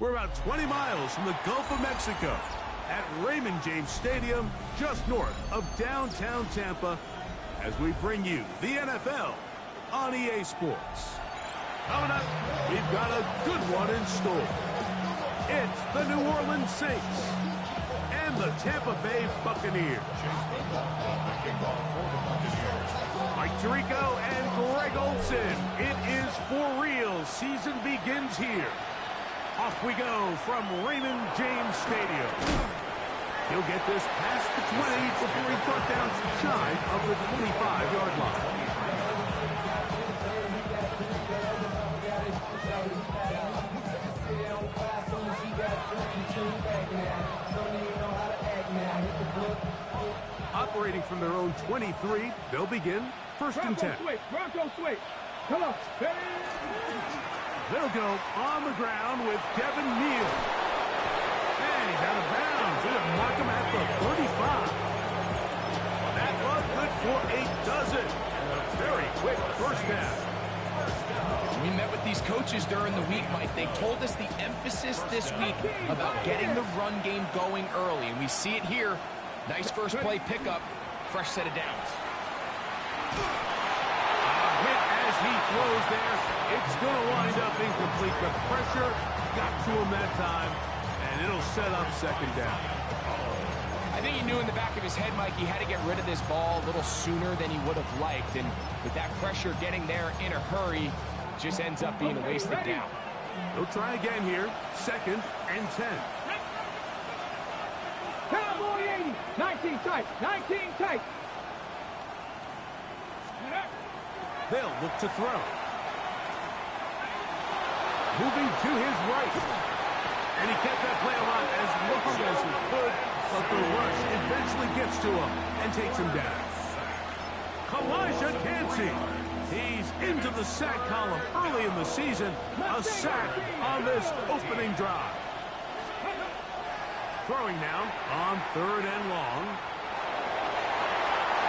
We're about 20 miles from the Gulf of Mexico at Raymond James Stadium, just north of downtown Tampa, as we bring you the NFL on EA Sports. Coming up, we've got a good one in store. It's the New Orleans Saints and the Tampa Bay Buccaneers. Mike Tirico and Greg Olsen. It is for real. Season begins here. Off we go from Raymond James Stadium. He'll get this past the 20 before he's brought down shy of the 25-yard line. Operating from their own 23, they'll begin first and 10. Bronco switch. Come on. They'll go on the ground with Devin Neal. And he's out of bounds. They'll mark him at the 35. That run good for a dozen. And a very quick first down. We met with these coaches during the week, Mike. They told us the emphasis this week about getting the run game going early. And we see it here. Nice first play pickup. Fresh set of downs. Hit as he throws there. It's going to wind up incomplete. The pressure got to him that time, and it'll set up second down. I think he knew in the back of his head, Mike, he had to get rid of this ball a little sooner than he would have liked. And with that pressure getting there in a hurry, just ends up being a wasted down. He'll try again here. Second and 10. Cowboy 80. 19 tight. 19 tight. They'll look to throw. Moving to his right. And he kept that play alive as long as he could, but the rush eventually gets to him and takes him down. Elijah Cansey. He's into the sack column early in the season. A sack on this opening drive. Throwing now on third and long.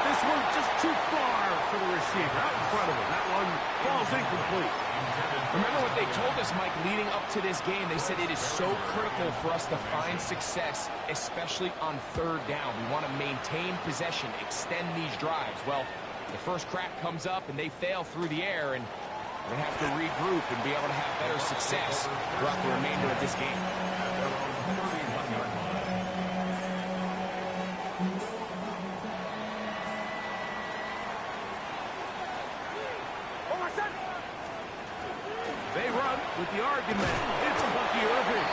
This one just too far for the receiver. Out in front of him. That one falls incomplete. Remember what they told us, Mike, leading up to this game. They said it is so critical for us to find success, especially on third down. We want to maintain possession, extend these drives. Well, the first crack comes up and they fail through the air, and we're going to have to regroup and be able to have better success throughout the remainder of this game. They run with the argument. It's Bucky Irving.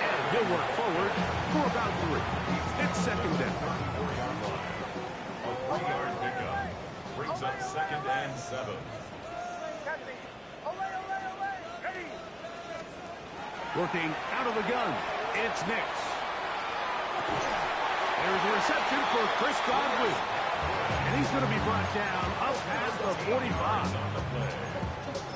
And he'll work forward for about 3. It's second down. A 3-yard pickup brings up second and 7. Working out of the gun. It's Nix. There's a reception for Chris Godwin. And he's going to be brought down up past the 45.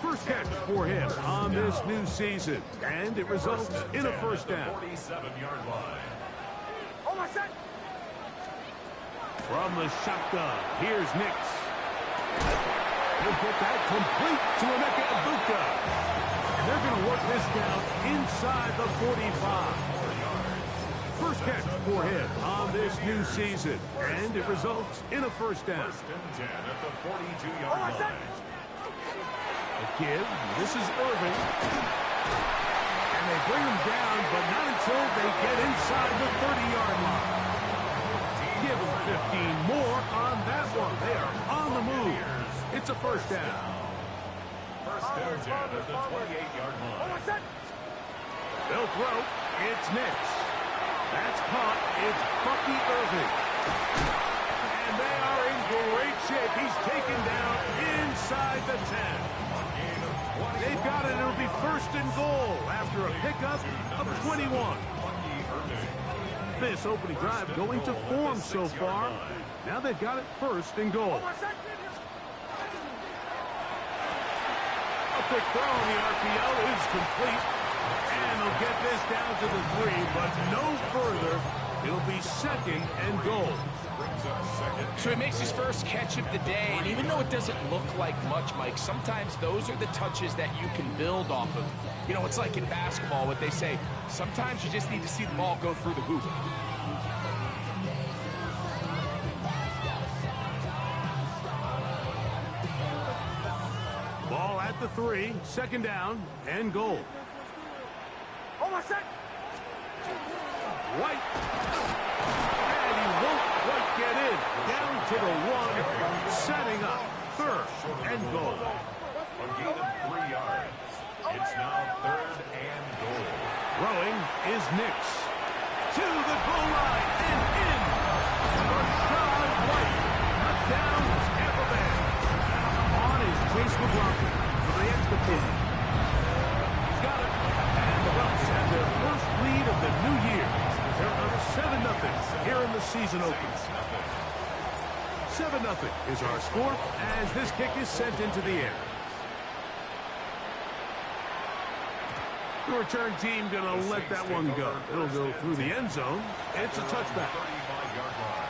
First catch for him on this new season, and it results in a first down. 47-yard line. From the shotgun, here's Nix. He'll get that complete to Emeka Egbuka. And they're going to work this down inside the 45. First catch for him on this new season, and it results in a first down. First and 10 at the 42-yard line. A give. This is Irving. And they bring him down, but not until they get inside the 30-yard line. Give him 15 more on that one. They are on the move. It's a first down. First and 10 at the 28-yard line. They'll throw. It's Nix. That's caught. It's Bucky Irving. And they are in great shape. He's taken down inside the 10. They've got it. It'll be first and goal after a pickup of 21. This opening drive going to form so far. Now they've got it first and goal. A quick throw on the RPO is complete. And they'll get this down to the 3, but no further. It'll be second and goal. brings up second. So he makes his first catch of the day, and even though it doesn't look like much, Mike, sometimes those are the touches that you can build off of. You know, it's like in basketball, what they say, sometimes you just need to see the ball go through the hoop. Ball at the 3, second down, and goal. White. And he won't quite get in. Down to the 1, setting up third and goal. A gain of 3 yards. It's now third and goal. Throwing is Nix. To the goal line and in. Rashad White. Touchdown, Tampa Bay. On his Chase McLaughlin for the extra point. He's got it. And the Bucs have their first lead of the new year. They're up 7-0 here in the season opener. 7-0 is our score as this kick is sent into the air. The return team going to let that one go. It'll go through the end zone. It's a touchback. 35-yard line.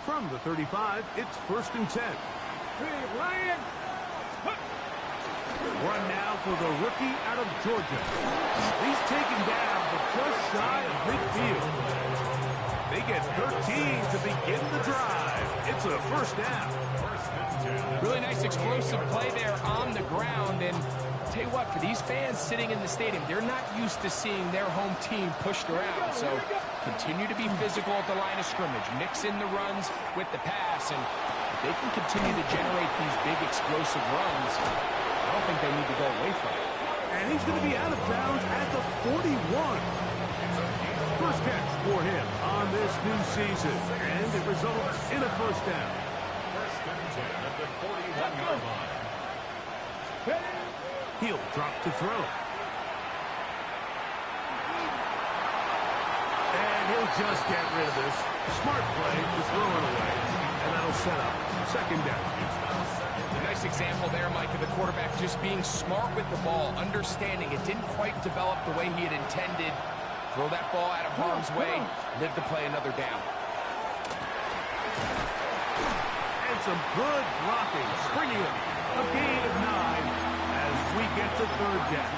From the 35, it's 1st and 10. Lion. Run now for the rookie out of Georgia. He's taken down, but just shy of midfield. They get 13 to begin the drive. It's a first down. Really nice explosive play there on the ground, and tell you what, for these fans sitting in the stadium, they're not used to seeing their home team pushed around, so continue to be physical at the line of scrimmage, mix in the runs with the pass, and if they can continue to generate these big explosive runs, I don't think they need to go away from it. And he's going to be out of bounds at the 41. First catch for him on this new season, and it results in a first down. First and 10 at the 41-yard line. He'll drop to throw. And he'll just get rid of this. Smart play to throw it away, and that'll set up second down. A nice example there, Mike, of the quarterback just being smart with the ball, understanding it didn't quite develop the way he had intended. Throw that ball out of harm's way, live to play another down. And some good blocking, springing it. A gain of 9 as we get to third down.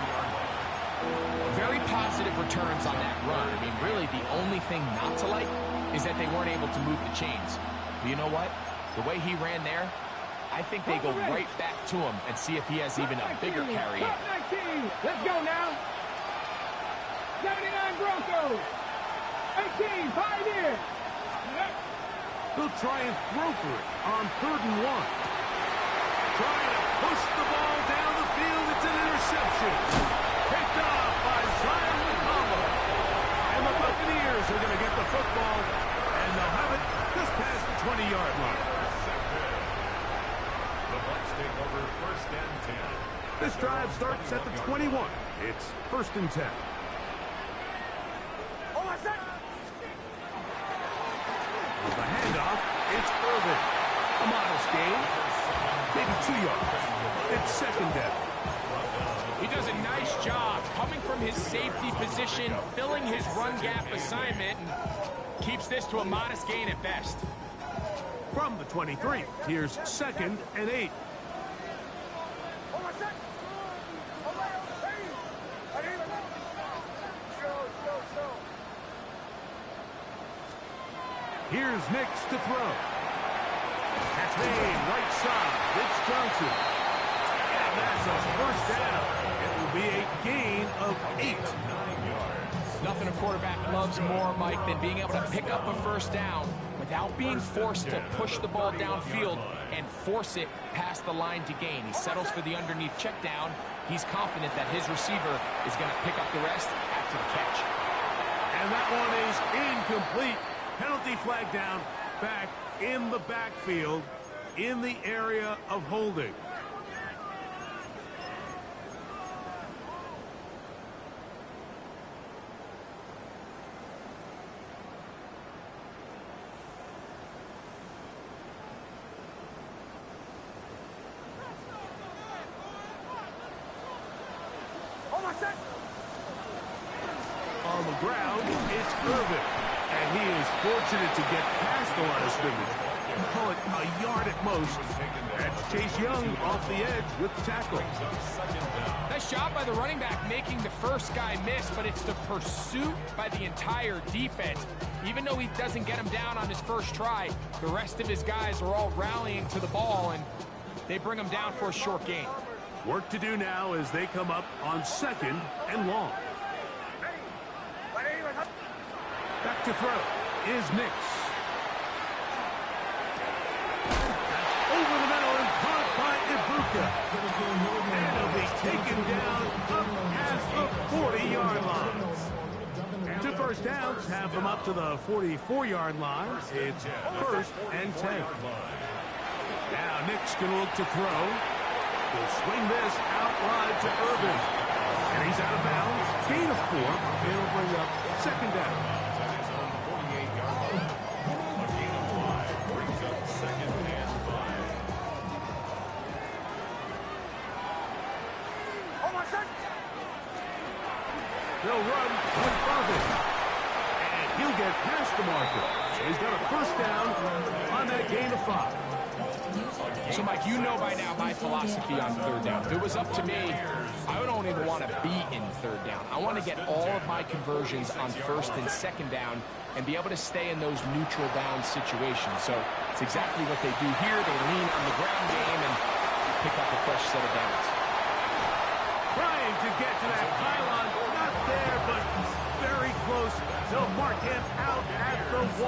Very positive returns on that run. I mean, really, the only thing not to like is that they weren't able to move the chains. But you know what? The way he ran there, I think they go right back to him and see if he has even a bigger carry in. 19. Let's go now. 79 Broncos. 18, 5 in. They'll try and throw for it on 3rd and 1. Trying to push the ball down the field. It's an interception. Picked off by Zion McCollum. And the Buccaneers are going to get the football, and they'll have it just past the 20-yard line. The Bucs take over first and 10. This drive starts at the 21. It's 1st and 10. With the handoff, it's Irvin. A modest gain, maybe 2 yards. It's second down. He does a nice job coming from his safety position, filling his run gap assignment, and keeps this to a modest gain at best. From the 23, here's 2nd and 8. Here's Nix to throw. Catch made, right side. It's Johnson. And that's a first down. It will be a gain of 8. 9 yards. Nothing a quarterback loves more, Mike, than being able to pick up a first down without being forced to push the ball downfield and force it past the line to gain. He settles for the underneath check down. He's confident that his receiver is going to pick up the rest after the catch. And that one is incomplete. Penalty flag down, back in the backfield, in the area of holding. On the ground, it's Irvin. And he is fortunate to get past the line of scrimmage. Call it a yard at most. That's Chase Young off the edge with the tackle. Nice job by the running back making the first guy miss, but it's the pursuit by the entire defense. Even though he doesn't get him down on his first try, the rest of his guys are all rallying to the ball, and they bring him down for a short gain. Work to do now as they come up on 2nd and long. Back to throw is Nix. That's over the middle and caught by Ibuka. And he'll be taken down up at the 40-yard line. 2 first downs have them up to the 44-yard line. It's 1st and 10. Now Nix can look to throw. He'll swing this out wide to Irvin. And he's out of bounds. Gain of 4. It'll bring up 2nd down. They'll run with Irvin. And he'll get past the marker. So he's got a 1st down on that gain of 5. So, Mike, you know by now my philosophy on 3rd down. If it was up to me, I don't even want to be in 3rd down. I want to get all of my conversions on 1st and 2nd down and be able to stay in those neutral down situations. So it's exactly what they do here. They lean on the ground game and pick up a fresh set of downs. Trying to get to that pylon. Not there, but very close. They'll mark him out at the 1.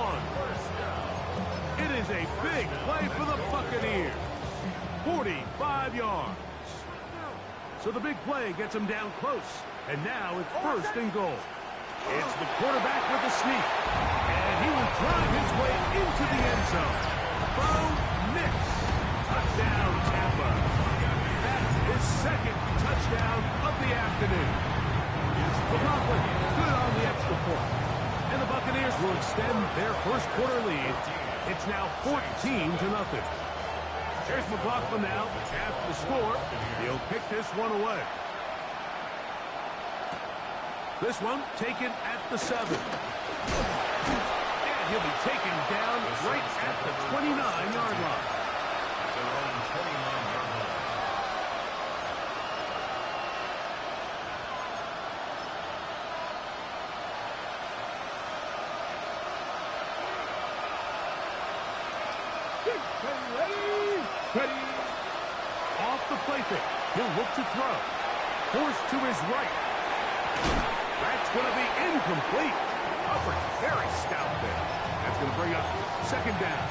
It is a big play for the Buccaneers. 45 yards. So the big play gets him down close. And now it's 1st and goal. It's the quarterback with the sneak. And he will drive his way into the end zone. Bo Nix. Touchdown, Tampa. That's his 2nd touchdown of the afternoon. McLaughlin good on the extra point. And the Buccaneers will extend their 1st quarter lead. It's now 14-0. Here's McLaughlin now after the score. He'll pick this one away. This one taken at the 7. And he'll be taken down right at the 29-yard line. Ready. Off the play fake. He'll look to throw. Forced to his right. That's going to be incomplete. Coverage very stout there. That's going to bring up 2nd down.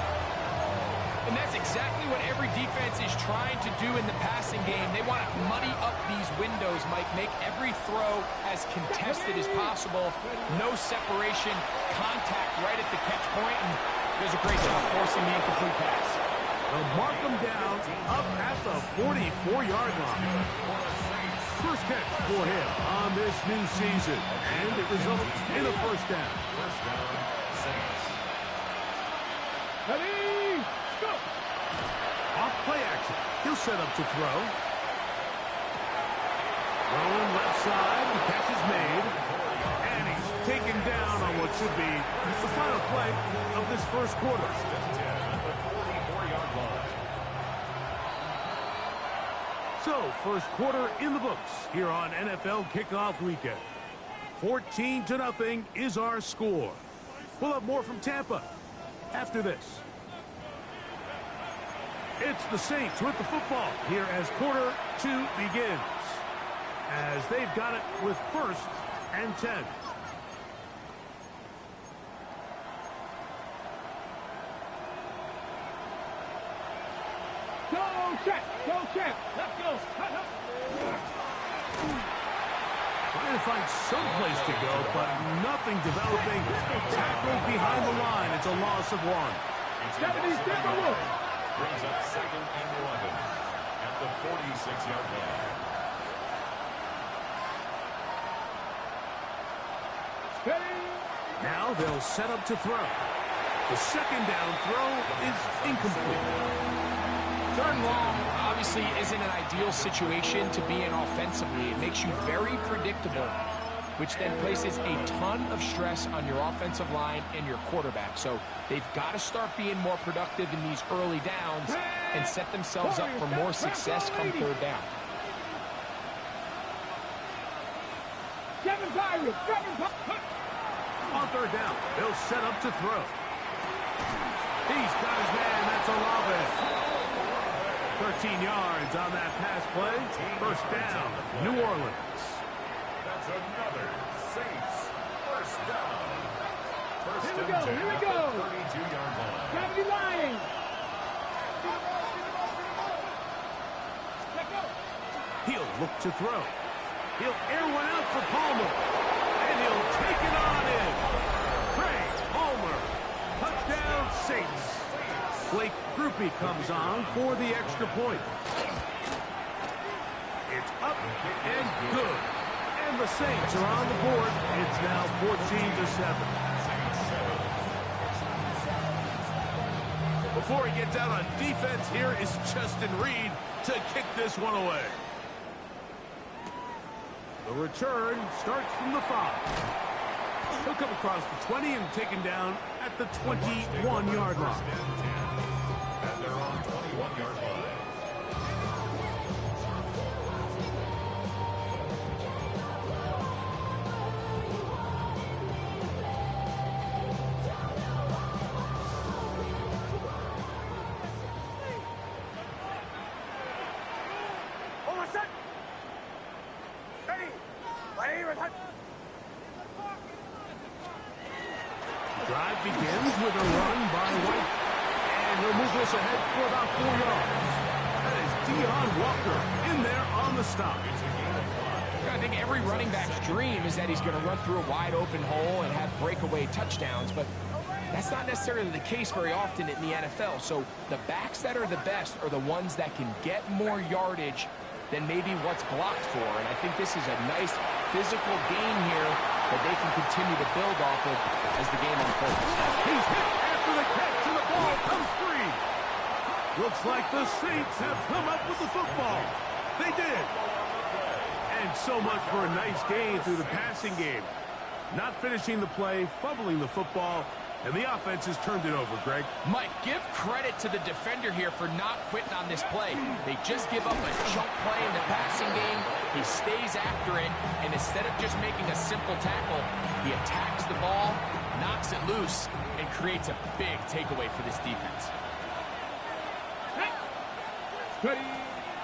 And that's exactly what every defense is trying to do in the passing game. They want to muddy up these windows, Mike. Make every throw as contested as possible. No separation, contact right at the catch point, and does a great job forcing the incomplete pass. They'll mark them down up at the 44-yard line. 1st catch for him on this new season. And it results in a 1st down. Ready, go! Off play action. He'll set up to throw. Throwing left side. The catch is made. And he's taken down on what should be the final play of this 1st quarter. So, 1st quarter in the books here on NFL Kickoff Weekend. 14-0 is our score. We'll have more from Tampa after this. It's the Saints with the football here as quarter 2 begins. As they've got it with 1st and 10. Go, check. Let's go. Trying to find some place to go, but nothing developing. Tackled behind the line. It's a loss of 1. Brings up 2nd and 11 at the 46-yard line. Now they'll set up to throw. The 2nd down throw is incomplete. 3rd and long, obviously obviously isn't an ideal situation to be in offensively. It makes you very predictable, which then places a ton of stress on your offensive line and your quarterback. So they've got to start being more productive in these early downs and set themselves up for more success come third down. On third down, they'll set up to throw. He's got his man, that's Olave. 13 yards on that pass play. First down, New Orleans. That's another Saints first down. First Here we and go, 10 here we at go. the 32-yard line. Gravity line. He'll look to throw. He'll air one out for Palmer. And he'll take it on in. Craig Palmer. Touchdown Saints. Blake Groupie comes on for the extra point. It's up and good. And the Saints are on the board. It's now 14-7. Before he gets out on defense, here is Justin Reed to kick this one away. The return starts from the 5. He'll come across the 20 and taken down at the 21-yard line. And they're on 21-yard line. Drive begins with a run by White. And he'll move this ahead for about 4 yards. That is Deion Walker in there on the stop. I think every running back's dream is that he's going to run through a wide open hole and have breakaway touchdowns, but that's not necessarily the case very often in the NFL. So the backs that are the best are the ones that can get more yardage than maybe what's blocked for. And I think this is a nice physical gain here that they can continue to build off of as the game unfolds. He's hit after the catch and the ball comes free. Looks like the Saints have come up with the football. They did. And so much for a nice gain through the passing game. Not finishing the play, fumbling the football, and the offense has turned it over, Greg. Mike, give credit to the defender here for not quitting on this play. They just give up a chunk play in the passing game. He stays after it, and instead of just making a simple tackle, he attacks the ball, knocks it loose, and creates a big takeaway for this defense.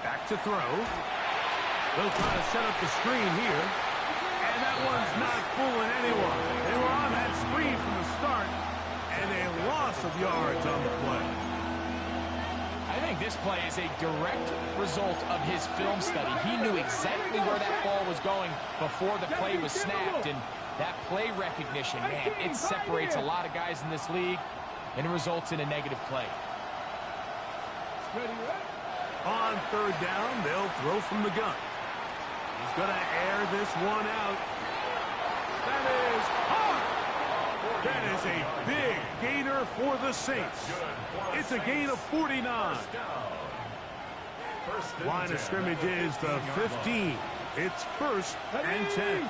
Back to throw. They'll try to set up the screen here. And that one's not fooling anyone. They were on that screen from the start. And a loss of yards on the play. I think this play is a direct result of his film study. He knew exactly where that ball was going before the play was snapped. And that play recognition, man, it separates a lot of guys in this league and it results in a negative play. On third down, they'll throw from the gun. He's going to air this one out. That is hard. That is a big gainer for the Saints. It's a gain of 49. Line of scrimmage is the 15. It's first and 10.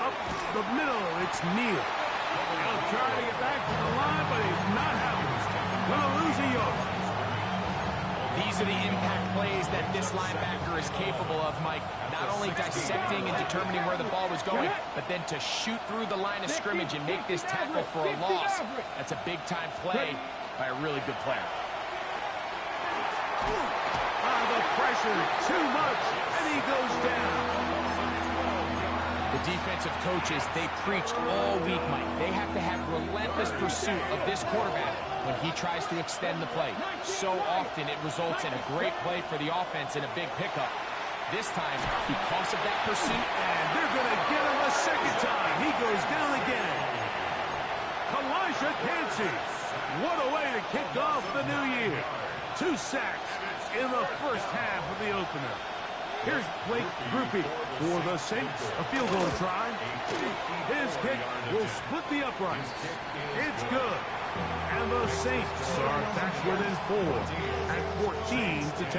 Up the middle, it's Neal. He'll try to get back to the line, but he's not having it. Going to lose a yard. These are the impact plays that this linebacker is capable of, Mike. Not only dissecting and determining where the ball was going, but then to shoot through the line of scrimmage and make this tackle for a loss. That's a big-time play by a really good player. The pressure, too much, and he goes down. The defensive coaches, they preached all week, Mike. They have to have relentless pursuit of this quarterback when he tries to extend the play. So often it results in a great play for the offense and a big pickup. This time, because of that pursuit, and they're going to get him a second time. He goes down again. Elijah Cansey. What a way to kick off the new year. 2 sacks in the first half of the opener. Here's Blake Groupie for the Saints. A field goal try. His kick will split the uprights. It's good. And the Saints are back within 4 at 14-10.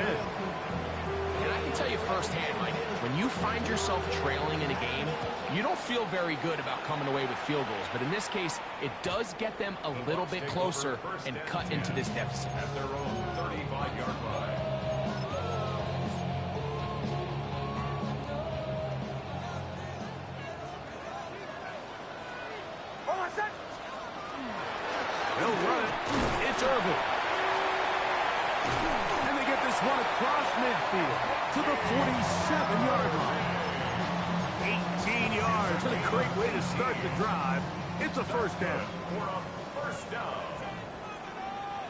And I can tell you firsthand, Mike, when you find yourself trailing in a game, you don't feel very good about coming away with field goals. But in this case, it does get them a little bit closer and cut into this deficit. At their own 35-yard line. They'll run it. It's Irvin. And they get this one across midfield to the 47-yard line. 18 yards and a great way to start the drive. It's a first down. For a first down.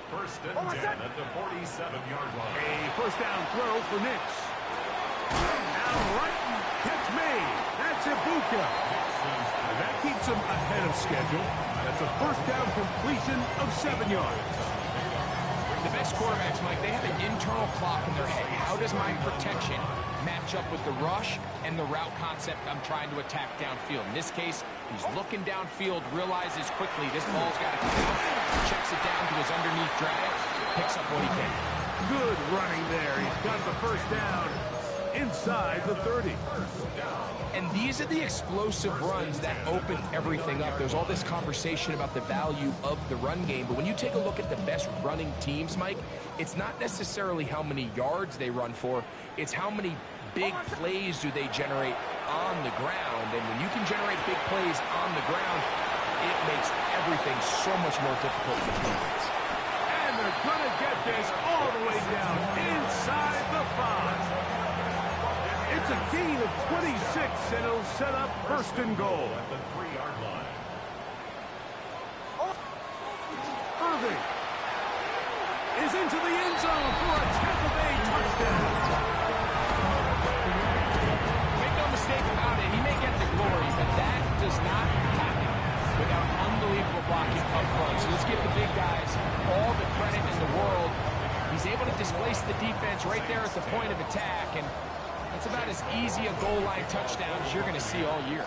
First and 10 at the 47-yard line. A first down throw for Nix. Now right, catch made. That's Ibuka. And that keeps him ahead of schedule. That's a first down completion of 7 yards. The best quarterbacks, Mike, they have an internal clock in their head. How does my protection match up with the rush and the route concept I'm trying to attack downfield? In this case, he's looking downfield, realizes quickly this ball's got to come out, checks it down to his underneath drag, picks up what he can. Good running there. He's got the first down inside the 30. And these are the explosive runs that open everything up. There's all this conversation about the value of the run game, but when you take a look at the best running teams, Mike, it's not necessarily how many yards they run for, it's how many big plays do they generate on the ground. And when you can generate big plays on the ground, it makes everything so much more difficult for defense. And they're going to get this all the way down inside the 5. It's a gain of 26, and it'll set up first and goal. At the 3-yard line. Irving is into the end zone for a Tampa Bay touchdown. Make no mistake about it, he may get the glory, but that does not happen without unbelievable blocking up front. So let's give the big guys all the credit in the world. He's able to displace the defense right there at the point of attack, and it's about as easy a goal line touchdown as you're going to see all year.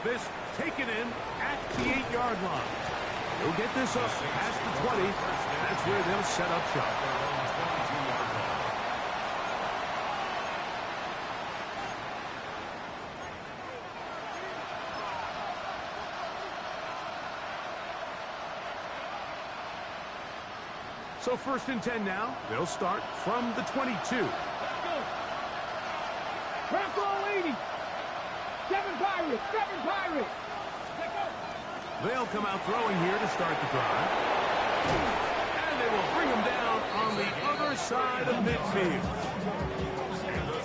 This taken in at the 8-yard line. They'll get this up past the 20. That's where they'll set up shop. So first and 10 now. They'll start from the 22. Trap roll 80. 7 Pirates. 7 Pirates. They'll come out throwing here to start the drive. And they will bring him down on the other side of midfield.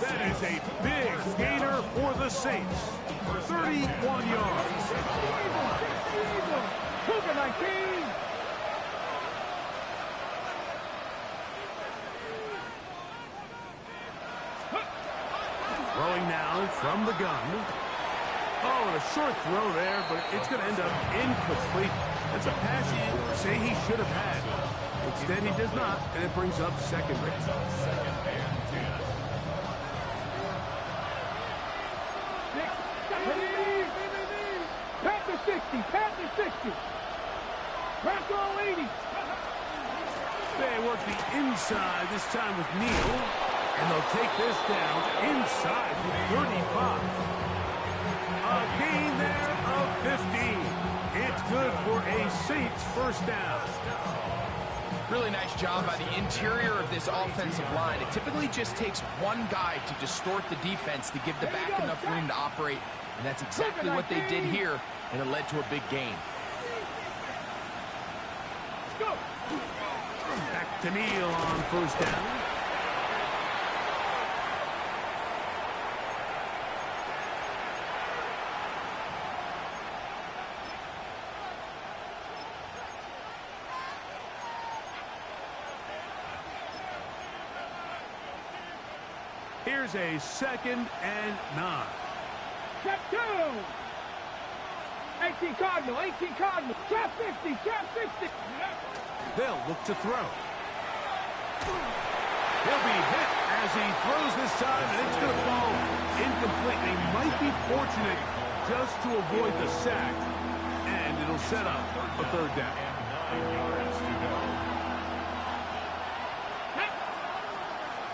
That is a big gainer for the Saints. 31 yards. Cougar 19. Throwing now from the gun. Oh, and a short throw there, but it's going to end up incomplete. That's a pass you say he should have had. Instead, he does not, and it brings up second base. Panther 60. Panther 60. Trap roll 80. They work the inside this time with Neal, and they'll take this down inside the 35. A gain there of 15. It's good for a Saints first down. Really nice job by the interior of this offensive line. It typically just takes one guy to distort the defense to give the back enough room to operate, and that's exactly what they did here, and it led to a big gain. Back to Neal on first down. Here's a 2nd and 9. Trap 2. 18 Cardinal. 18 Cardinal. Trap 50. Trap 50. They'll look to throw. He'll be hit as he throws this time, and it's going to fall incomplete. They might be fortunate just to avoid the sack. set up a third down. And 9 yards to go.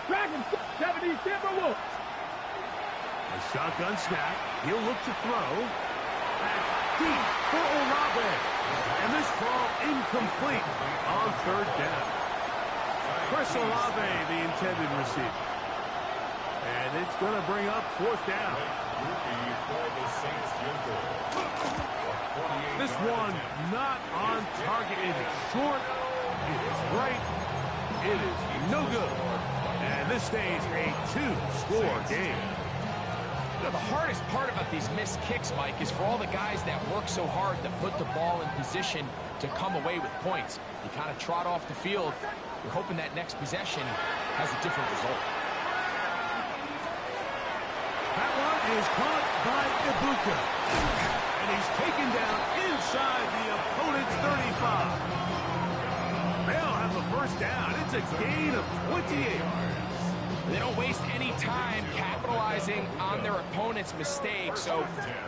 Dragon 70 Timberwolves. A shotgun snap. He'll look to throw. And deep for Olave. And this ball incomplete on third down. Chris Olave, the intended receiver. And it's going to bring up fourth down. This one not on target. It is short. It is right. It is no good. And this stays a two-score game. You know, the hardest part about these missed kicks, Mike, is for all the guys that work so hard to put the ball in position to come away with points. You kind of trot off the field. You're hoping that next possession has a different result. That one is caught by Ibuka. And he's taken down inside the opponent's 35. They'll have a first down. It's a gain of 28. They don't waste any time capitalizing on their opponent's mistake, so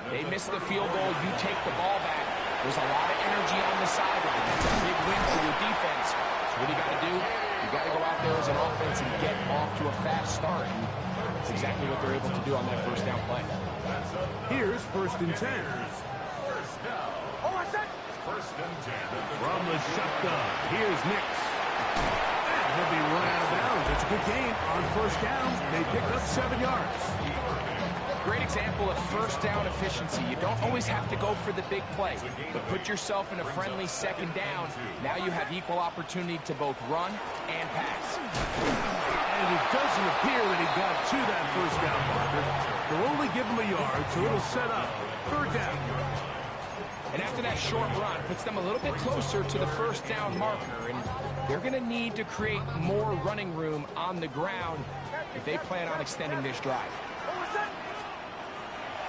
they miss the field goal, you take the ball back. There's a lot of energy on the sideline. That's a big win for your defense. So what do you got to do? You got to go out there as an offense and get off to a fast start. And that's exactly what they're able to do on that first down play. Here's first and 10. First and 10. From the shotgun, here's Nix. And he'll be run out of bounds. It's a good game on first down. They picked up 7 yards. Great example of first down efficiency. You don't always have to go for the big play, but put yourself in a friendly second down. Now you have equal opportunity to both run and pass. And it doesn't appear that he got to that first down marker. They'll only give him a yard, so it'll set up third down. And after that short run, puts them a little bit closer to the first down marker, and they're going to need to create more running room on the ground if they plan on extending this drive.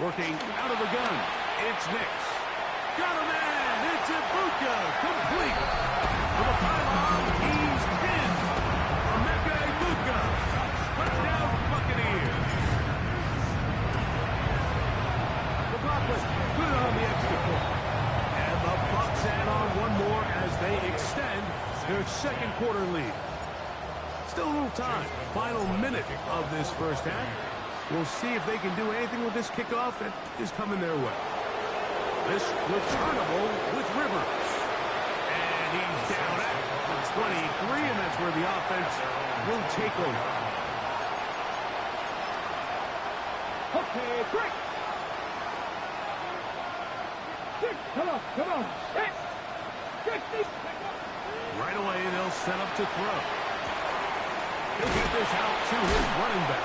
Working out of the gun, it's Nix. Got a man, it's Ibuka, complete. For the pylon, he's pinned. Emeka Ibuka, touchdown Buccaneers. The Broncos put it on the extra point. And the Bucs add on one more as they extend their second quarter lead. Still a little time, final minute of this first half. We'll see if they can do anything with this kickoff that is coming their way. This returnable with Rivers. And he's down at the 23, and that's where the offense will take over. Okay, quick. Come on. Hey. Right away, they'll set up to throw. He'll get this out to his running back.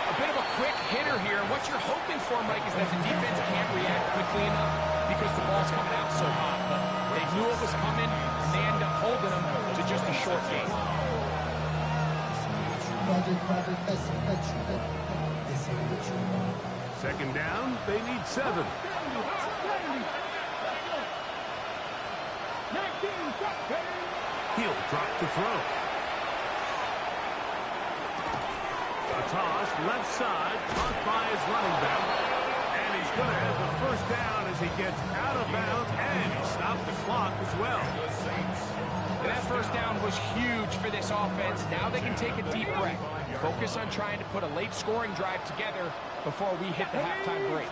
A bit of a quick hitter here. What you're hoping for, Mike, is that the defense can't react quickly enough because the ball's coming out so hot. But they knew it was coming, and they end up holding them to just a short game. Second down, they need 7. He'll drop to throw. A toss, left side, caught by his running back. And he's going to have the first down as he gets out of bounds, and he stopped the clock as well. And that first down was huge for this offense. Now they can take a deep breath. Focus on trying to put a late scoring drive together before we hit the halftime break.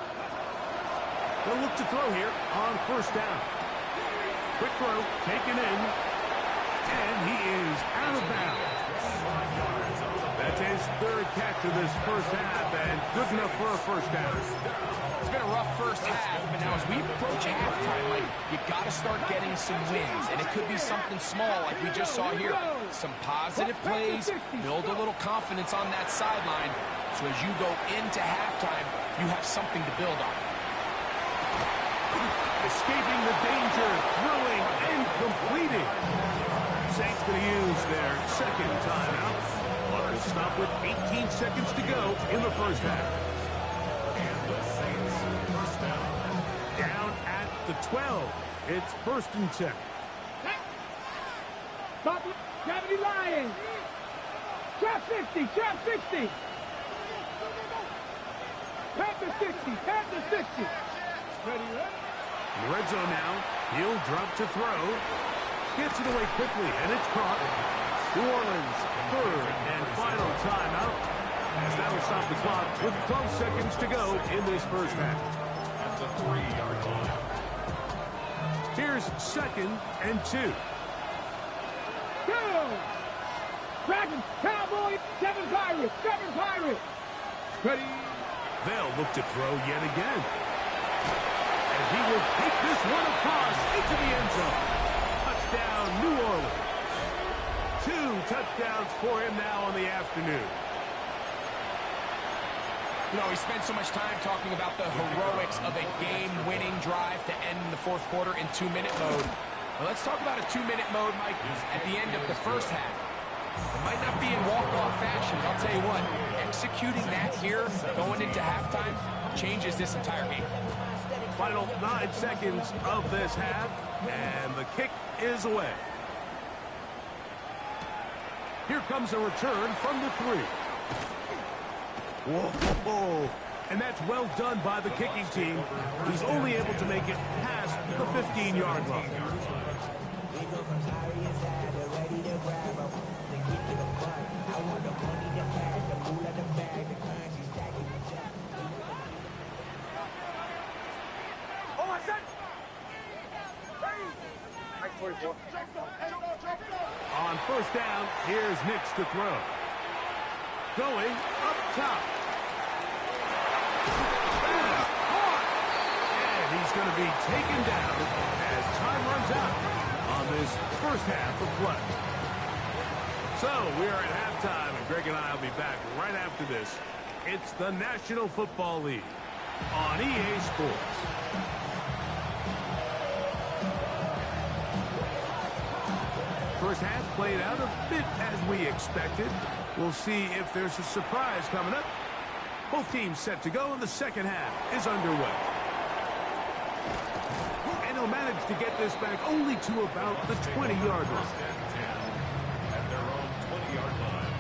They'll look to throw here on first down. Quick throw, taken in, and he is out of bounds. That's his third catch of this first half, and good enough for a first down. It's been a rough first half, but now as we approach halftime, Mike, you got to start getting some wins, and it could be something small like we just saw here. Some positive plays, build a little confidence on that sideline, so as you go into halftime, you have something to build on. Escaping the danger, throwing, and completing. Saints going to use their second timeout. But will stop with 18 seconds to go in the first half. And the Saints first down. Down at the 12. It's first and 10. Stop it. 70 Lions. Trap 60. Panther 60. In the red zone now. He'll drop to throw. Gets it away quickly, and it's caught. New Orleans, third and final timeout, as that will stop the clock with 12 seconds to go in this first half. At the 3-yard line. Here's 2nd and 2. Go! Dragons, Cowboys, 7 Pirates, 7 Pirates. Ready? They'll look to throw yet again. And he will take this one across into the end zone. Touchdown, New Orleans. 2 touchdowns for him now on the afternoon. You know, we spent so much time talking about the heroics of a game-winning drive to end the fourth quarter in 2-minute mode. Well, let's talk about a 2-minute mode, Mike, at the end of the first half. It might not be in walk-off fashion, but I'll tell you what, executing that here, going into halftime, changes this entire game. Final 9 seconds of this half, and the kick is away. Here comes a return from the 3. Whoa, and that's well done by the kicking team. He's only able to make it past the 15-yard line. On first down, here's Nix to throw. Going up top. And he's going to be taken down as time runs out on this first half of play. So we are at halftime, and Greg and I will be back right after this. It's the National Football League on EA Sports. First half played out a bit as we expected. We'll see if there's a surprise coming up. Both teams set to go, and the second half is underway. And he'll manage to get this back only to about the 20-yard line. At their own 20-yard line.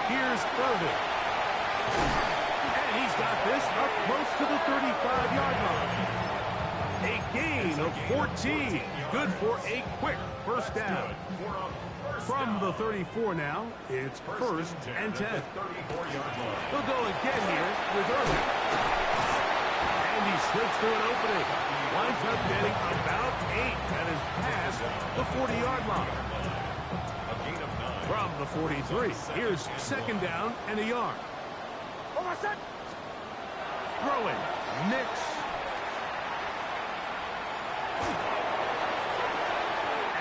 Here's Irvin. And he's got this up close to the 35-yard line. A gain of 14. Good for a quick first down. From the 34 now, it's first and 10. He'll go again here with Irvin. And he slips through an opening. Winds up getting about 8. That is past the 40-yard line. From the 43, here's second down and a yard. Throwing, Nix.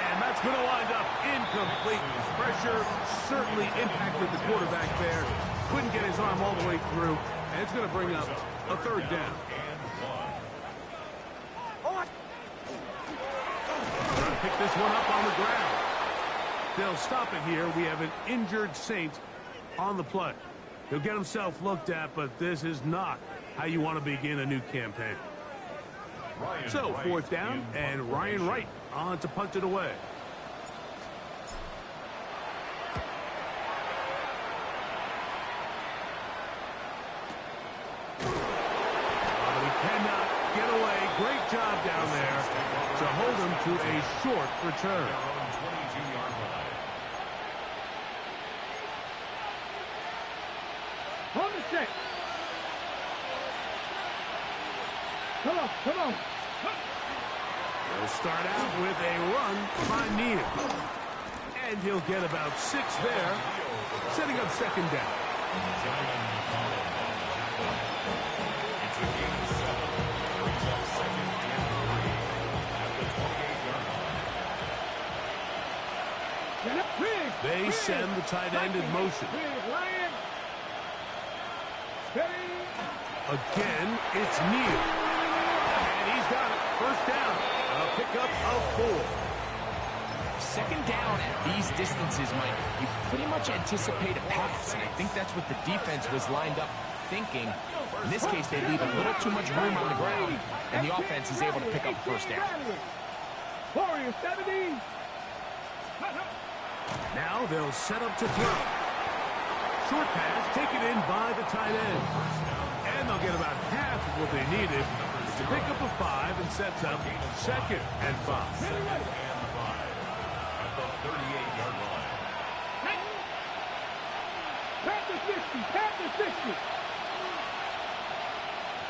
And that's going to wind up incomplete. Pressure certainly impacted the quarterback there. Couldn't get his arm all the way through. And it's going to bring up a third down. Trying to pick this one up on the ground. They'll stop it here. We have an injured Saint on the play. He'll get himself looked at, but this is not how you want to begin a new campaign. So, fourth down, and Ryan Wright on to punt it away. But he cannot get away. Great job down there to hold him to a short return. On the set. Come on, come on. They'll start out with a run by Neal. And he'll get about 6 there, setting up second down. It's a gain of 7. Brings up second and 3 at the 28-yard line. They send the tight end in motion. Again, it's Neal. And he's got it. First down. A pickup of 4. Second down at these distances, Mike, you pretty much anticipate a pass, and I think that's what the defense was lined up thinking. In this case, they leave a little too much room on the ground, and the offense is able to pick up first down. Warriors 70. Now they'll set up to throw. Short pass taken in by the tight end. And they'll get about half of what they needed to pick up a 5 and sets up 2nd and 5. Second and 5 at the 38-yard line. Panthers 50, Panthers 50.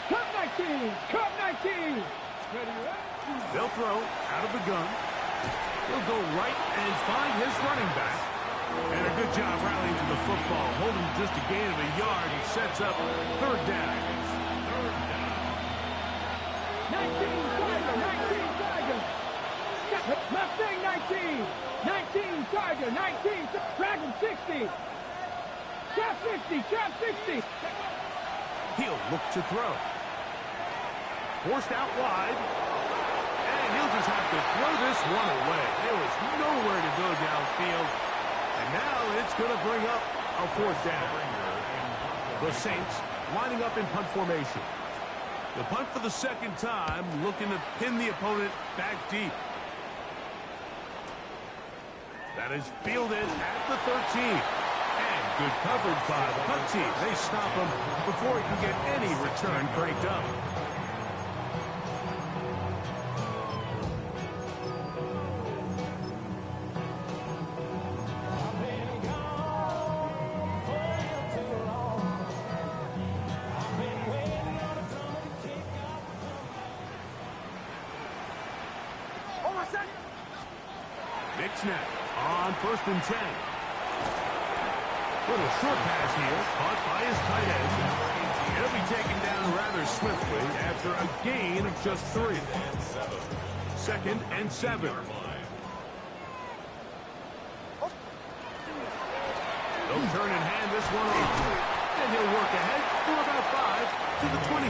Cut 19, cut 19. They'll throw out of the gun. He'll go right and find his running back. And a good job rallying to the football, holding just a gain of a yard. He sets up 3rd down. 19 Tiger, 19 Tiger. Mustang 19, 19 Tiger, 19 Dragon 60. Trap 50, trap 60. He'll look to throw. Forced out wide. And he'll just have to throw this one away. There was nowhere to go downfield. And now it's going to bring up a 4th down. The Saints lining up in punt formation. The punt for the 2nd time, looking to pin the opponent back deep. That is fielded at the 13. And good coverage by the punt team. They stop him before he can get any return cranked up. Snap on 1st and 10. Little short pass here, caught by his tight end. He'll be taken down rather swiftly after a gain of just 3. 2nd and 7. They'll turn and hand this one off. And he'll work ahead for about 5 to the 25.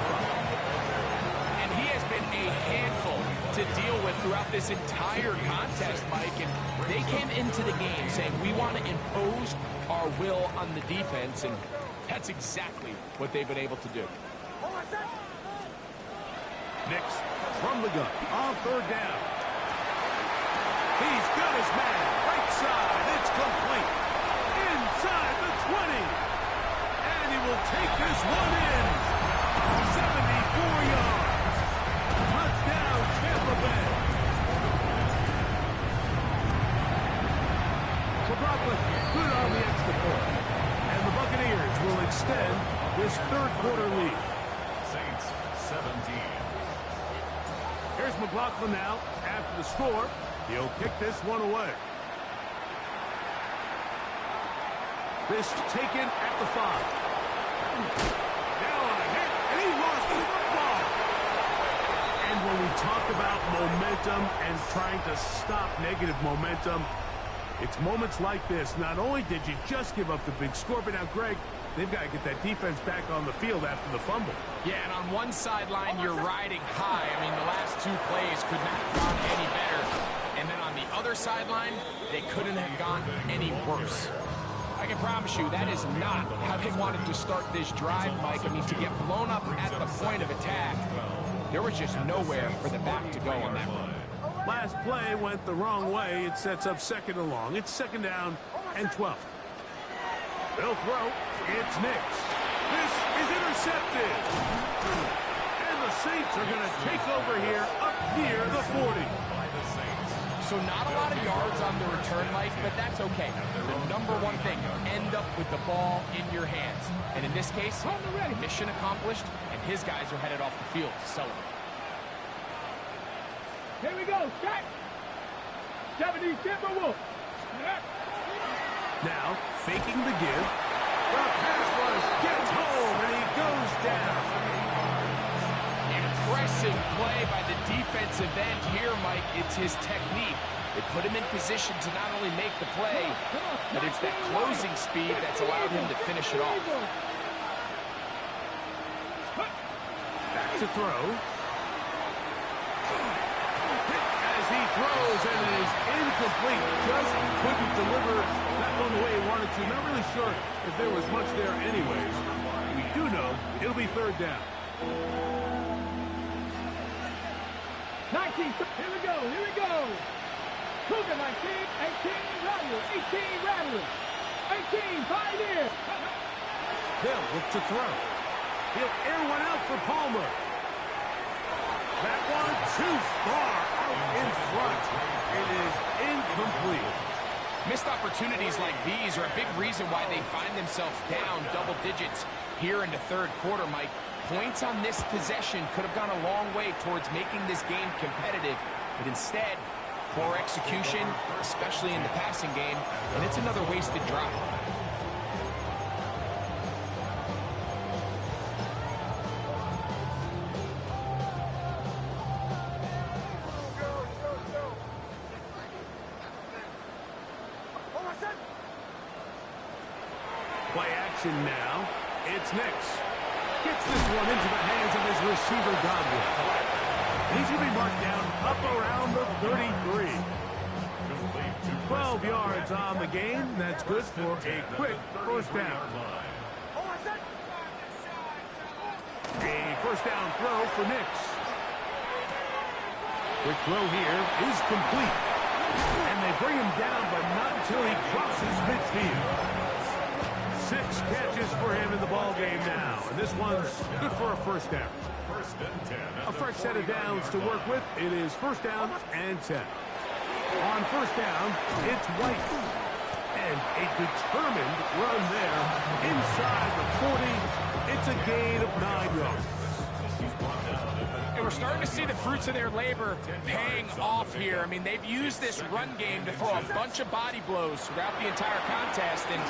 And he has been a handful to deal with throughout this entire contest, Mike. And they came into the game saying, we want to impose our will on the defense, and that's exactly what they've been able to do. Nix from the gun on 3rd down. He's got his man. Right side. It's complete. Inside the 20. And he will take this one in. 74 yards. Touchdown, Tampa Bay. McLaughlin good on the extra point. And the Buccaneers will extend this 3rd quarter lead. Saints 17. Here's McLaughlin now after the score. He'll kick this one away. This taken at the 5. Now on a hit, and he lost the football. And when we talk about momentum and trying to stop negative momentum, it's moments like this. Not only did you just give up the big score, but now, Greg, they've got to get that defense back on the field after the fumble. Yeah, and on one sideline, you're riding high. I mean, the last 2 plays could not have gone any better. And then on the other sideline, they couldn't have gone any worse. I can promise you that is not how they wanted to start this drive, Mike. I mean, to get blown up at the point of attack, there was just nowhere for the back to go on that run. Last play went the wrong way. It sets up 2nd and long. It's 2nd down and 12. They'll throw. It's Nix. This is intercepted. And the Saints are going to take over here up near the 40. So not a lot of yards on the return, Mike, but that's okay. The number one thing, end up with the ball in your hands. And in this case, mission accomplished, and his guys are headed off the field to celebrate. Here we go, Jack. 70 Timberwolves. Now, faking the give. The pass rush gets home, and he goes down. Impressive play by the defensive end here, Mike. It's his technique. They put him in position to not only make the play, but it's that closing speed that's allowed him to finish it off. Back to throw. As he throws, and it is incomplete. Just couldn't deliver that one the way he wanted to. Not really sure if there was much there anyways. We do know it'll be 3rd down. 19, here we go, here we go. Cougar 19, 18, Rattler, 18, Rattler. 18, Pioneer. They'll look to throw. He'll air one out for Palmer. That one too far out in front. It is incomplete. Missed opportunities like these are a big reason why they find themselves down double digits here in the third quarter, Mike. Points on this possession could have gone a long way towards making this game competitive, but instead, poor execution, especially in the passing game, and it's another wasted drive. Play action now. It's Nix. Gets this one into the hands of his receiver, Godwin. He's going to be marked down up around the 33. 12 yards on the game. That's good for a quick first down. A first down throw for Nix. Quick throw here is complete. And they bring him down, but not until he crosses midfield. 6 catches for him in the ball game now, and this one's good for a first down. A fresh set of downs to work with. It is first down and 10. On first down, it's White. And a determined run there inside the 40. It's a gain of 9 yards. And we're starting to see the fruits of their labor paying off here. I mean, they've used this run game to throw a bunch of body blows throughout the entire contest, and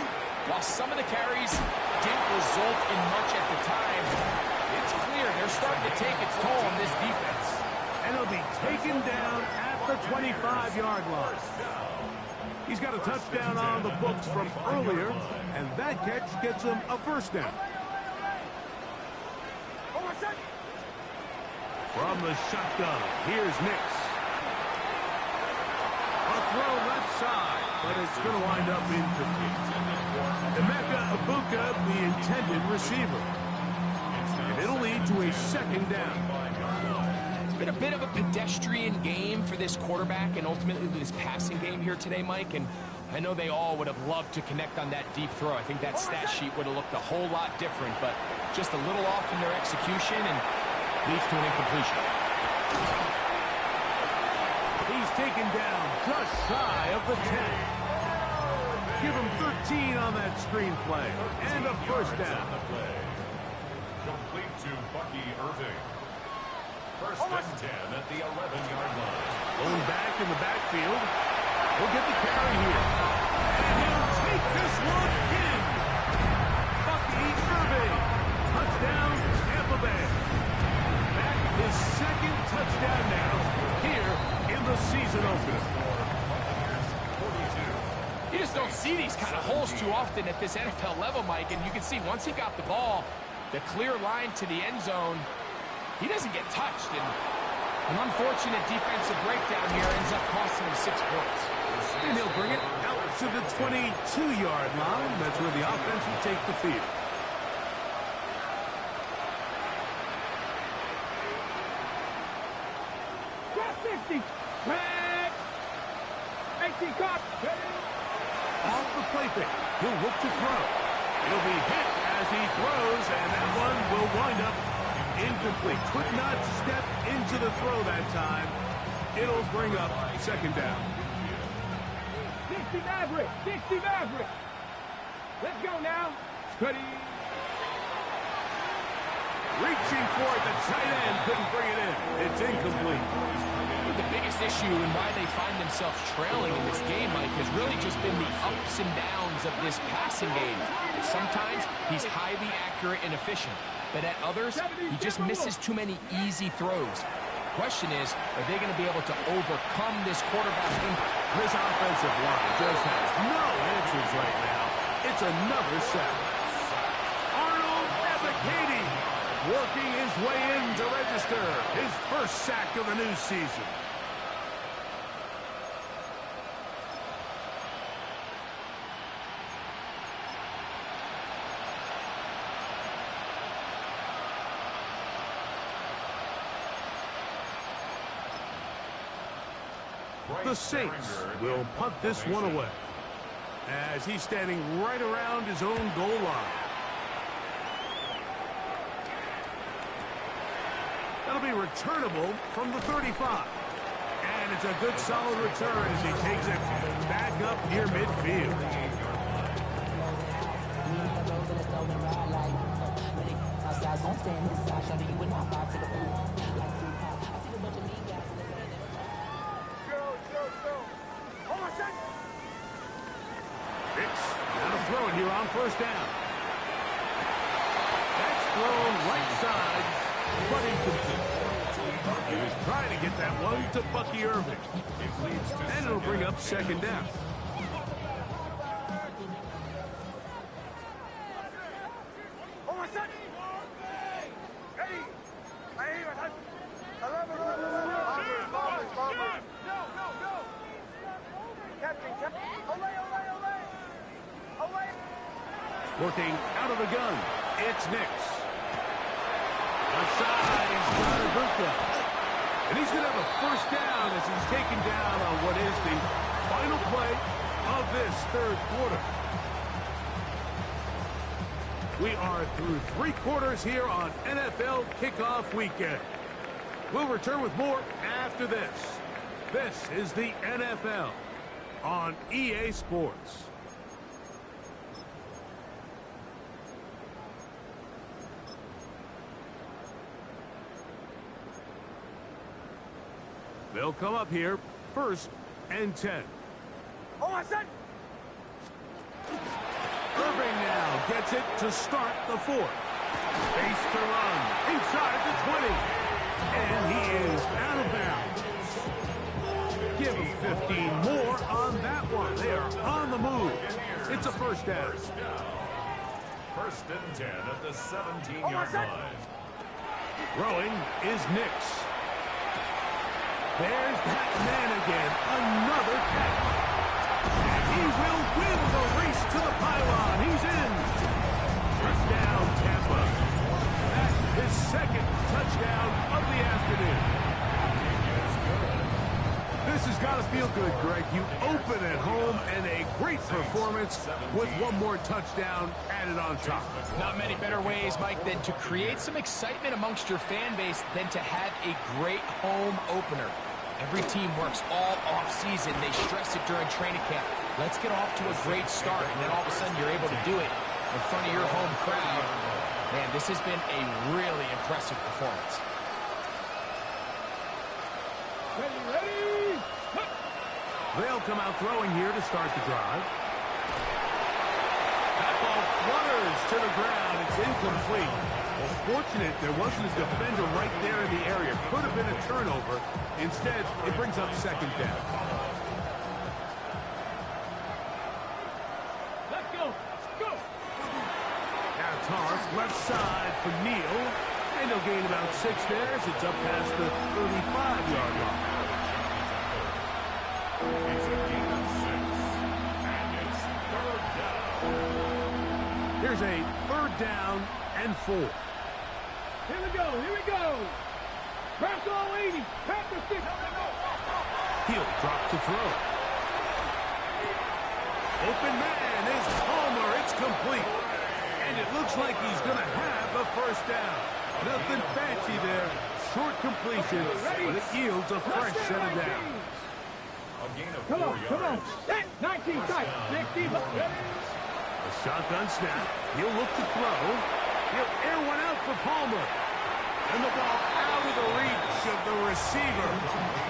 while some of the carries didn't result in much at the time, it's clear they're starting to take its toll on this defense. And he'll be taken down at the 25-yard line. He's got a touchdown on the books from earlier, and that catch gets him a first down. From the shotgun, here's Nix. A throw left side, but it's going to wind up incomplete. Emeka Ibuka, the intended receiver. And it'll lead to a second down. It's been a bit of a pedestrian game for this quarterback and ultimately this passing game here today, Mike. And I know they all would have loved to connect on that deep throw. I think that stat sheet would have looked a whole lot different, but just a little off in their execution and leads to an incompletion. He's taken down just shy of the 10. Give him 13 on that screenplay. And a first down. Complete to Bucky Irving. First and 10 at the 11-yard line. Going back in the backfield. He'll get the carry here. And he'll take this one in. Bucky Irving. Touchdown, Tampa Bay. Back his second touchdown now here in the season opener. You just don't see these kind of holes too often at this NFL level, Mike, and you can see once he got the ball, the clear line to the end zone, he doesn't get touched, and an unfortunate defensive breakdown here ends up costing him 6 points. And he'll bring it out to the 22-yard line. That's where the offense will take the field. Got 50. Back. 18 caught. Off the play fake. He'll look to throw. It'll be hit as he throws, and that one will wind up incomplete. Could not step into the throw that time. It'll bring up second down. 60 Maverick. 60 Maverick. Let's go now. Cuddy. Reaching for it, the tight end couldn't bring it in. It's incomplete. The biggest issue and why they find themselves trailing in this game, Mike, has really just been the ups and downs of this passing game. And sometimes he's highly accurate and efficient, but at others, he just misses too many easy throws. Question is, are they going to be able to overcome this quarterback? This offensive line just has no answers right now. It's another sack. Arnold Ebiketie working his way in to register his first sack of the new season. The Saints will punt this one away. as he's standing right around his own goal line. That'll be returnable from the 35. And it's a good solid return as he takes it back up near midfield. Now to throw it here on first down. That's thrown right side, but incomplete. He was trying to get that one to Bucky Irving. And it'll bring up second down. Working out of the gun, it's Nix. Outside, he's got Aguka. And he's going to have a first down as he's taken down on what is the final play of this third quarter. We are through 3 quarters here on NFL Kickoff Weekend. We'll return with more after this. This is the NFL on EA Sports. They'll come up here, 1st and 10. Irving now gets it to start the 4th. Space to run inside the 20. And he is out of bounds. Give him 15 more on that one. They are on the move. It's a first down. 1st and 10 at the 17-yard line. Throwing is Nix. There's that man again, another tackle. And he will win the race to the pylon. He's in. Touchdown, Tampa. That's his 2nd touchdown of the afternoon. This has got to feel good, Greg. You open at home and a great performance with one more touchdown added on top. Not many better ways, Mike, than to create some excitement amongst your fan base than to have a great home opener. Every team works all off-season. They stress it during training camp. Let's get off to a great start, and then all of a sudden you're able to do it in front of your home crowd. Man, this has been a really impressive performance. Ready? They'll come out throwing here to start the drive. That ball flutters to the ground. It's incomplete. Well, fortunate there wasn't a defender right there in the area. Could have been a turnover. Instead, it brings up second down. Let's go. Let's go. Now Tarf, left side for Neal. And he'll gain about 6 there as it's up past the 35-yard line. It's a gain of 6. And it's 3rd down. Here's a 3rd down and 4. Here we go. Here we go. Press all 80. Pass the 6. He'll drop to throw. Open man is Palmer. It's complete. And it looks like he's going to have a first down. Nothing fancy there. Short completion, but it yields a fresh set of downs. A gain of 4 Come on. yards. Come on. Set. 19 tight. 16. A shotgun snap. He'll look to throw. He'll air one out for Palmer. And the ball out of the reach of the receiver.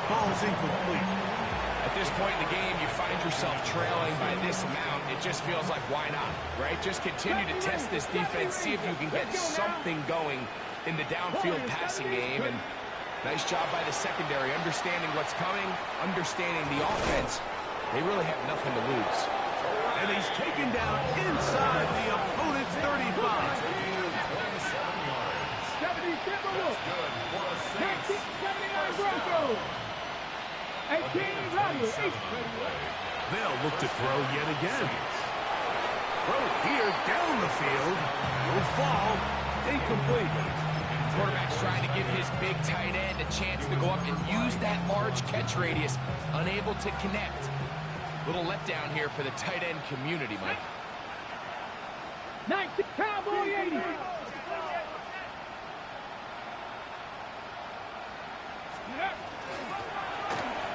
Ball's incomplete. At this point in the game, you find yourself trailing by this amount. It just feels like, why not, right? Just continue to test this defense, see if you can get something going in the downfield passing game. And nice job by the secondary, understanding what's coming, understanding the offense. They really have nothing to lose. And he's taken down inside the opponent's 35. 77 look. Good for a 6. 79 Broncos. 18 Rogers. They'll look to throw yet again. Throw here down the field. Will fall. Incomplete. Quarterback's trying to give his big tight end a chance to go up and use that large catch radius. Unable to connect. Little letdown here for the tight end community, Mike. 19, Cowboy 80.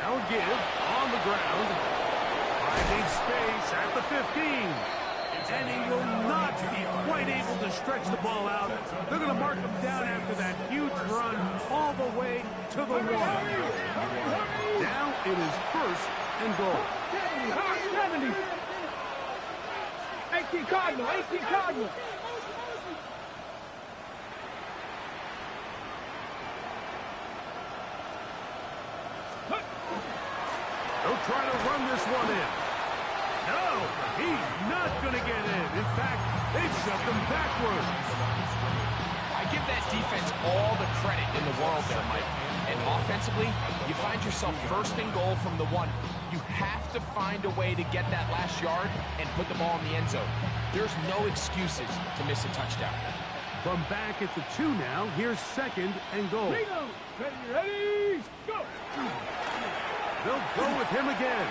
Now a give on the ground. Finding space at the 15. And he will not be quite able to stretch the ball out. They're going to mark him down after that huge run all the way to the 1. Now it is first and goal. 70. 18 Cardinal, 18 Cardinal. They'll try to run this one in. No, he's not going to get in. In fact, they've shoved him backwards. I give that defense all the credit in the world there, Mike. And offensively, you find yourself first and goal from the 1. You have to find a way to get that last yard and put the ball in the end zone. There's no excuses to miss a touchdown. From back at the 2 now, here's second and goal. Ready, go! They'll go with him again.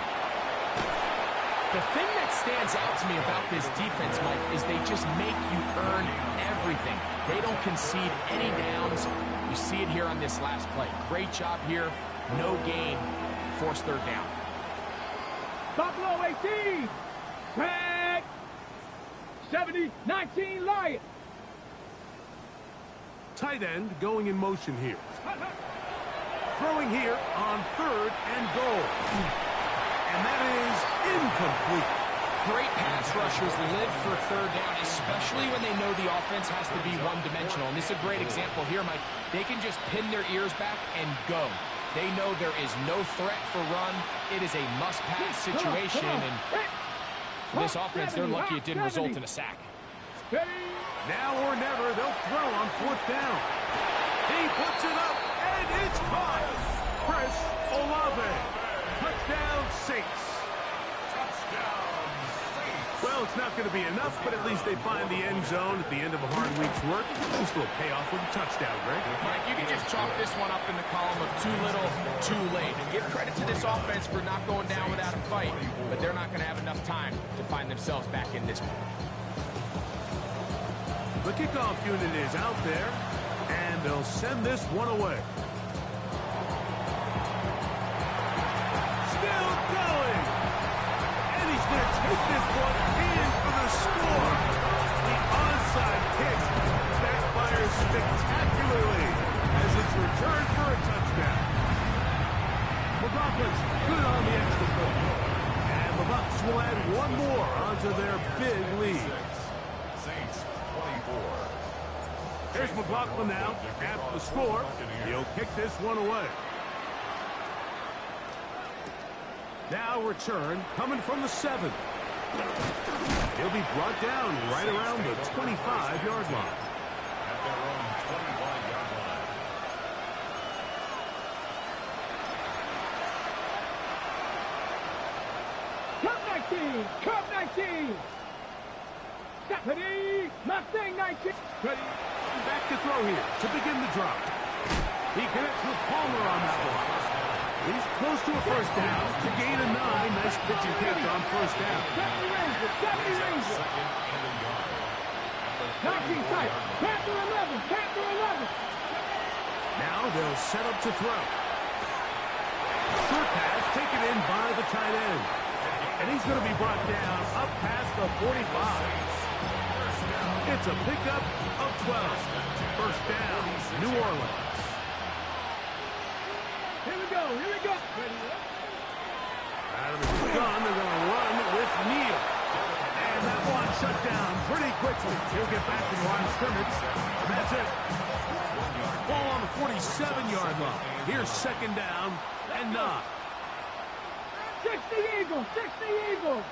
The thing that stands out to me about this defense, Mike, is they just make you earn everything. They don't concede any downs. You see it here on this last play. Great job here. No gain. Forced third down. Buffalo 18. Tag. 70, 19 Lions. Tight end going in motion here. Throwing here on third and goal. And that is incomplete. Great pass rushers live for third down, especially when they know the offense has to be one-dimensional. And this is a great example here, Mike. They can just pin their ears back and go. They know there is no threat for run. It is a must-pass situation. And for this offense, they're lucky it didn't result in a sack. Now or never, they'll throw on fourth down. He puts it up, and it's caught. Chris Olave. Touchdown, Saints. Well, it's not going to be enough, but at least they find the end zone at the end of a hard week's work. This will pay off with a touchdown, Greg. Mike, you can just chalk this one up in the column of too little, too late. And give credit to this offense for not going down without a fight, but they're not going to have enough time to find themselves back in this one. The kickoff unit is out there, and they'll send this one away. Still going. And he's going to take this one in for the score. The onside kick backfires spectacularly as it's returned for a touchdown. McLaughlin's good on the extra point. And the Bucs will add one more onto their big lead. Saints 24. Here's McLaughlin now after the score. He'll kick this one away. Now return coming from the 7. He'll be brought down right around the 25-yard line. At their own 25-yard line. Cup 19, Cup 19. Ready, Mustang 19. Ready. Back to throw here to begin the drop. He connects with Palmer on that one. He's close to a first down to gain a 9. Nice pitch and catch on first down. 70 Rangers, 70 Rangers. Second and a yard. 19 tight. Panther 11, Panther 11. Now they'll set up to throw. Short pass taken in by the tight end. And he's going to be brought down up past the 45. It's a pickup of 12. First down, New Orleans. Here we go, here we go. Out of the gun, they're going to run with Neal. And that one shut down pretty quickly. He'll get back to the line of scrimmage. And that's it. Ball on the 47-yard line. Here's second down and 9. 60 Eagles, 60 Eagles.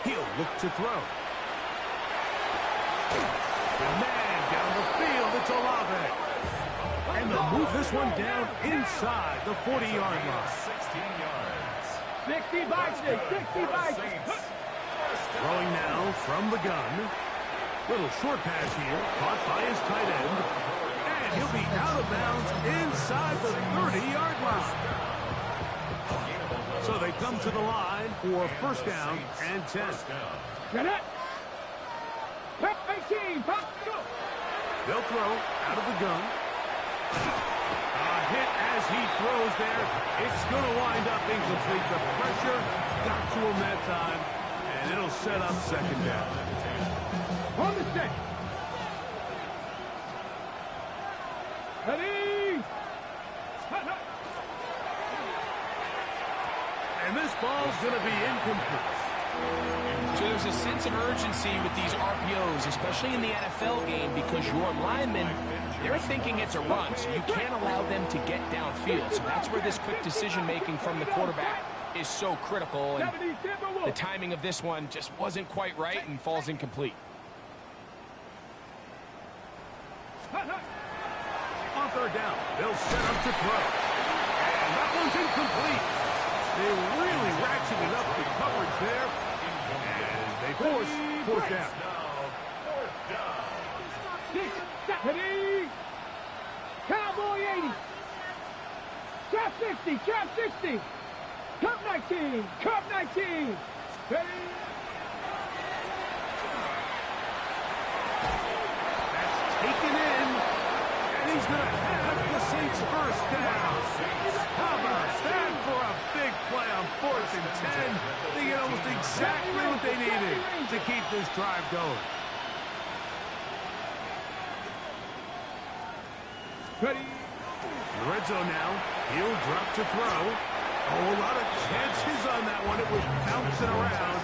He'll look to throw. The man down the field, it's Olave. And they'll move this one down inside the 40-yard line. 16 yards. 60 Vikings, 60 Vikings. Throwing now from the gun. Little short pass here, caught by his tight end. And And he'll be out of bounds inside the 30-yard line. So they come to the line for first down and 10. Get it. 18. They'll throw out of the gun. A hit as he throws there. It's going to wind up incomplete. The pressure got to him that time, and it'll set up second down. On the set. Ready. And this ball's going to be incomplete. So there's a sense of urgency with these RPOs, especially in the NFL game, because your linemen, they're thinking it's a run, so you can't allow them to get downfield. So that's where this quick decision-making from the quarterback is so critical. And the timing of this one just wasn't quite right and falls incomplete. On third down, they'll set up to throw. And that one's incomplete. They really ratcheted up the coverage there. And they force fourth down. Ready. Cowboy 80. Trap 60. Trap 60. Cup 19. Cup 19. Ready. That's taken in. And he's going to have the Saints first down. How about that for a big play on 4th and 10? They get almost exactly what they needed to keep this drive going. Ready. In the red zone now. He'll drop to throw. Oh, a lot of chances on that one. It was bouncing around,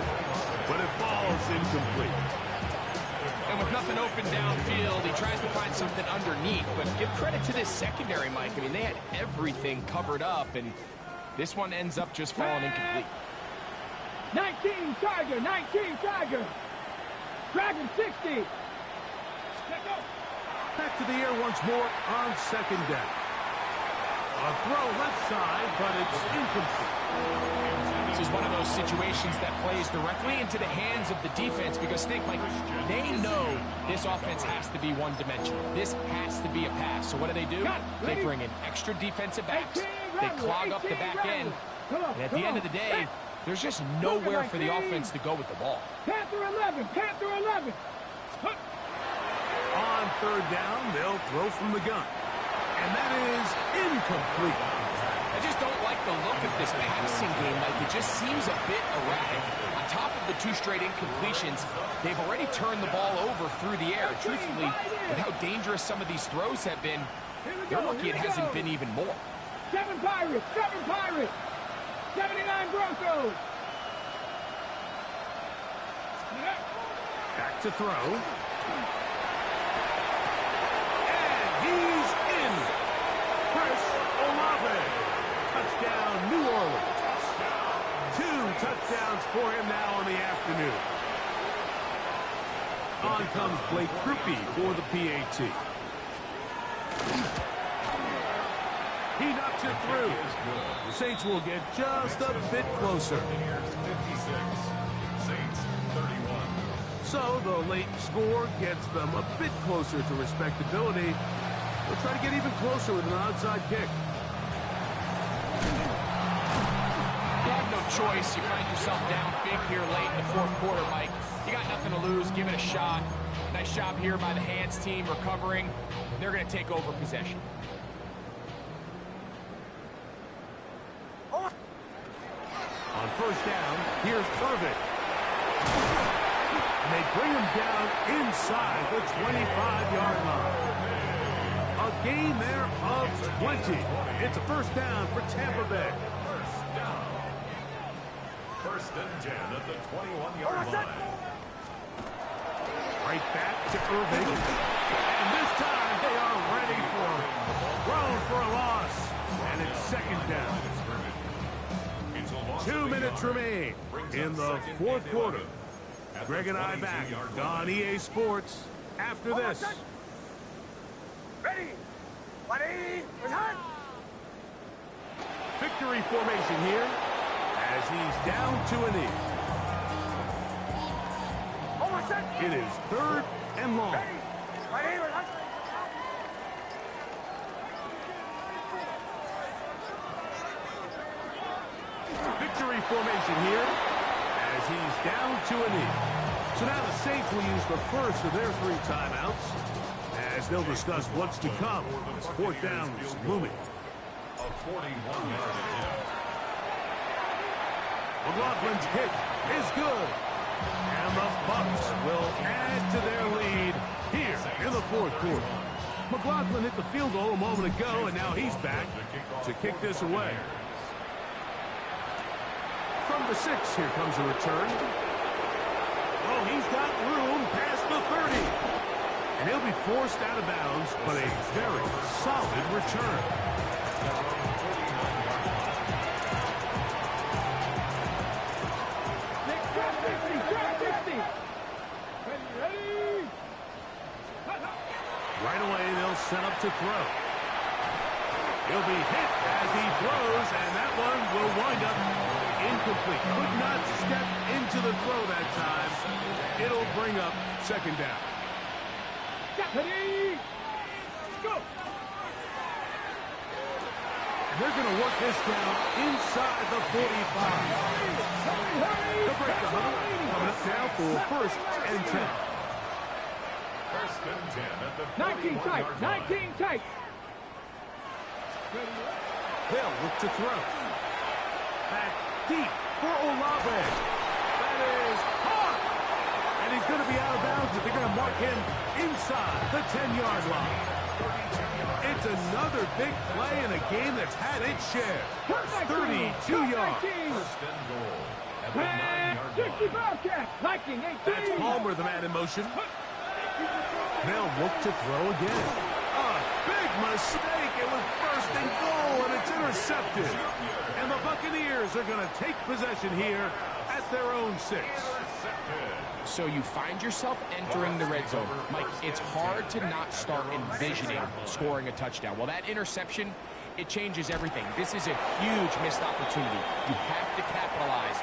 but it falls incomplete. And with nothing open downfield, he tries to find something underneath. But give credit to this secondary, Mike. I mean, they had everything covered up, and this one ends up just falling incomplete. 19 Tiger. 19 Tiger. Dragon 60. Let go. Back to the air once more on second down. A throw left side, but it's incomplete. This is one of those situations that plays directly into the hands of the defense because think, like, they know this offense has to be one-dimensional. This has to be a pass. So what do? They bring in extra defensive backs. They clog up the back end. And at the end of the day, there's just nowhere for the offense to go with the ball. Panther 11. Panther 11. On third down, they'll throw from the gun. And that is incomplete. I just don't like the look of this passing game. Like, it just seems a bit erratic. On top of the 2 straight incompletions, they've already turned the ball over through the air. Truthfully, with how dangerous some of these throws have been, they're lucky it hasn't been even more. 7 Pirates. 7 Pirates. 79 Broncos. Back to throw. He's in. Chris Olave. Touchdown, New Orleans. 2 touchdowns for him now in the afternoon. On comes Blake Krupe for the PAT. He knocks it through. The Saints will get just a bit closer. So the late score gets them a bit closer to respectability. They'll try to get even closer with an onside kick. You have no choice. You find yourself down big here late in the 4th quarter, Mike. You got nothing to lose. Give it a shot. Nice job here by the hands team recovering. They're going to take over possession. On first down, here's Irvin. And they bring him down inside the 25-yard line. A gain there of 20. It's a first down for Tampa Bay. First and 10 at the 21-yard line. Right back to Irving. And this time they are ready for him. Thrown for a loss. And it's second down. 2 minutes remain in the 4th quarter. Greg and I back on EA Sports after this. Ready. Victory formation here as he's down to a knee. It is 3rd and long. victory formation here as he's down to a knee. So now the Saints will use the first of their 3 timeouts as they'll discuss what's to come as 4th down is looming. A 41-yard attempt. McLaughlin's kick is good. And the Bucs will add to their lead here in the 4th quarter. McLaughlin hit the field goal a moment ago, and now he's back to kick this away. From the 6, here comes a return. Oh, he's got room past the 30. And he'll be forced out of bounds, but a very solid return. Right away, they'll set up to throw. He'll be hit as he throws, and that one will wind up incomplete. Could not step into the throw that time. It'll bring up 2nd down. Ready? Go! They're going to work this down inside the 45. They'll break the huddle. Coming up now for 1st and 10. 1st and 10 at the 19 tight, 19 tight. They'll look to throw. Back deep for Olave. That is hard. And he's going to be out of bounds, but they're going to mark him inside the 10-yard line. It's another big play in a game that's had its share. 32 yards. 1st and goal at the 9-yard 60 line. Bobcat. Liking 18. That's Palmer, the man in motion. They'll look to throw again. A big mistake. It was 1st and goal, and it's intercepted. And the Buccaneers are going to take possession here at their own 6. So you find yourself entering the red zone. Mike, it's hard to not start envisioning scoring a touchdown. Well, that interception, it changes everything. This is a huge missed opportunity. You have to capitalize